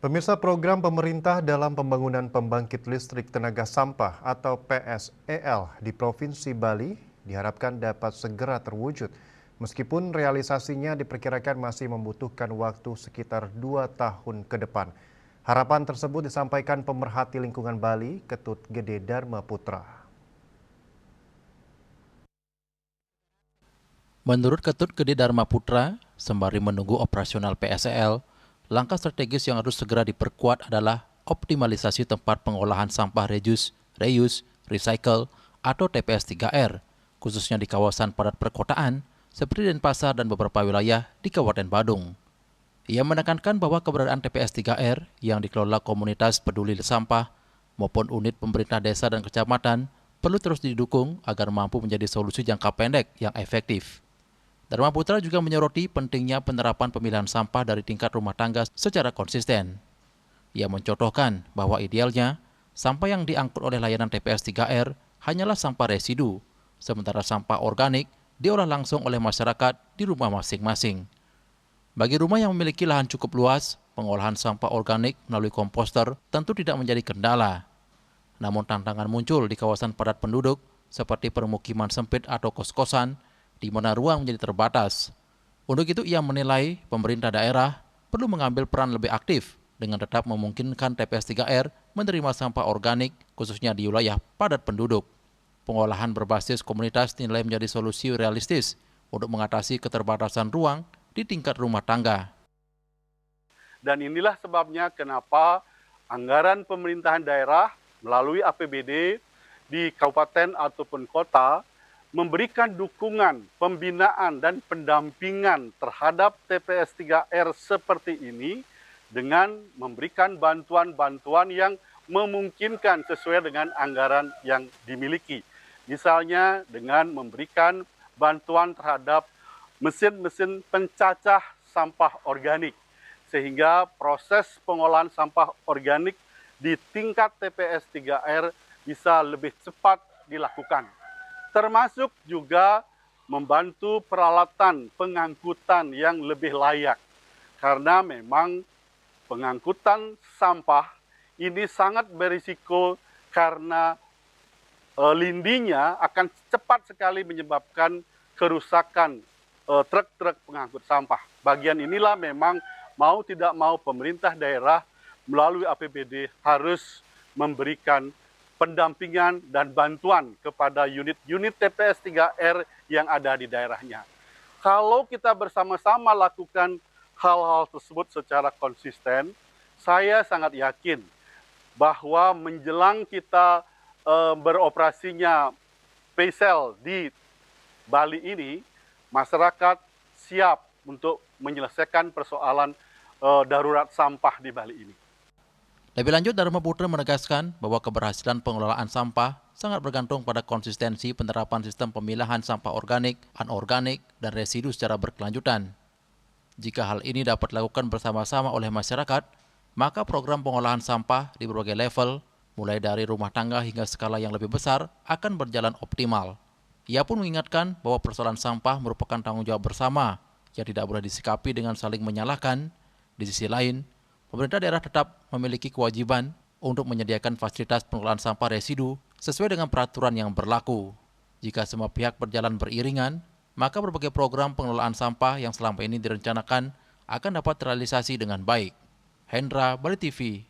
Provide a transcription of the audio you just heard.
Pemirsa, program pemerintah dalam pembangunan pembangkit listrik tenaga sampah atau PSEL di Provinsi Bali diharapkan dapat segera terwujud. Meskipun realisasinya diperkirakan masih membutuhkan waktu sekitar 2 tahun ke depan. Harapan tersebut disampaikan pemerhati lingkungan Bali, Ketut Gede Dharma Putra. Menurut Ketut Gede Dharma Putra, sembari menunggu operasional PSEL, langkah strategis yang harus segera diperkuat adalah optimalisasi tempat pengolahan sampah reuse, recycle, atau TPS 3R, khususnya di kawasan padat perkotaan seperti Denpasar dan beberapa wilayah di Kabupaten Badung. Ia menekankan bahwa keberadaan TPS 3R yang dikelola komunitas peduli sampah maupun unit pemerintah desa dan kecamatan perlu terus didukung agar mampu menjadi solusi jangka pendek yang efektif. Dharma Putra juga menyoroti pentingnya penerapan pemilihan sampah dari tingkat rumah tangga secara konsisten. Ia mencontohkan bahwa idealnya, sampah yang diangkut oleh layanan TPS 3R hanyalah sampah residu, sementara sampah organik diolah langsung oleh masyarakat di rumah masing-masing. Bagi rumah yang memiliki lahan cukup luas, pengolahan sampah organik melalui komposter tentu tidak menjadi kendala. Namun tantangan muncul di kawasan padat penduduk seperti permukiman sempit atau kos-kosan, di mana ruang menjadi terbatas. Untuk itu ia menilai pemerintah daerah perlu mengambil peran lebih aktif dengan tetap memungkinkan TPS 3R menerima sampah organik khususnya di wilayah padat penduduk. Pengolahan berbasis komunitas dinilai menjadi solusi realistis untuk mengatasi keterbatasan ruang di tingkat rumah tangga. Dan inilah sebabnya kenapa anggaran pemerintahan daerah melalui APBD di kabupaten ataupun kota memberikan dukungan, pembinaan, dan pendampingan terhadap TPS 3R seperti ini dengan memberikan bantuan-bantuan yang memungkinkan sesuai dengan anggaran yang dimiliki. Misalnya dengan memberikan bantuan terhadap mesin-mesin pencacah sampah organik, sehingga proses pengolahan sampah organik di tingkat TPS 3R bisa lebih cepat dilakukan. Termasuk juga membantu peralatan pengangkutan yang lebih layak. Karena memang pengangkutan sampah ini sangat berisiko karena lindinya akan cepat sekali menyebabkan kerusakan truk-truk pengangkut sampah. Bagian inilah memang mau tidak mau pemerintah daerah melalui APBD harus memberikan pendampingan dan bantuan kepada unit-unit TPS 3R yang ada di daerahnya. Kalau kita bersama-sama lakukan hal-hal tersebut secara konsisten, saya sangat yakin bahwa menjelang kita beroperasinya PSEL di Bali ini, masyarakat siap untuk menyelesaikan persoalan darurat sampah di Bali ini. Lebih lanjut, Dharma Putra menegaskan bahwa keberhasilan pengelolaan sampah sangat bergantung pada konsistensi penerapan sistem pemilahan sampah organik, anorganik, dan residu secara berkelanjutan. Jika hal ini dapat dilakukan bersama-sama oleh masyarakat, maka program pengolahan sampah di berbagai level, mulai dari rumah tangga hingga skala yang lebih besar, akan berjalan optimal. Ia pun mengingatkan bahwa persoalan sampah merupakan tanggung jawab bersama yang tidak boleh disikapi dengan saling menyalahkan. Di sisi lain, pemerintah daerah tetap memiliki kewajiban untuk menyediakan fasilitas pengelolaan sampah residu sesuai dengan peraturan yang berlaku. Jika semua pihak berjalan beriringan, maka berbagai program pengelolaan sampah yang selama ini direncanakan akan dapat terrealisasi dengan baik. Hendra, Bali TV.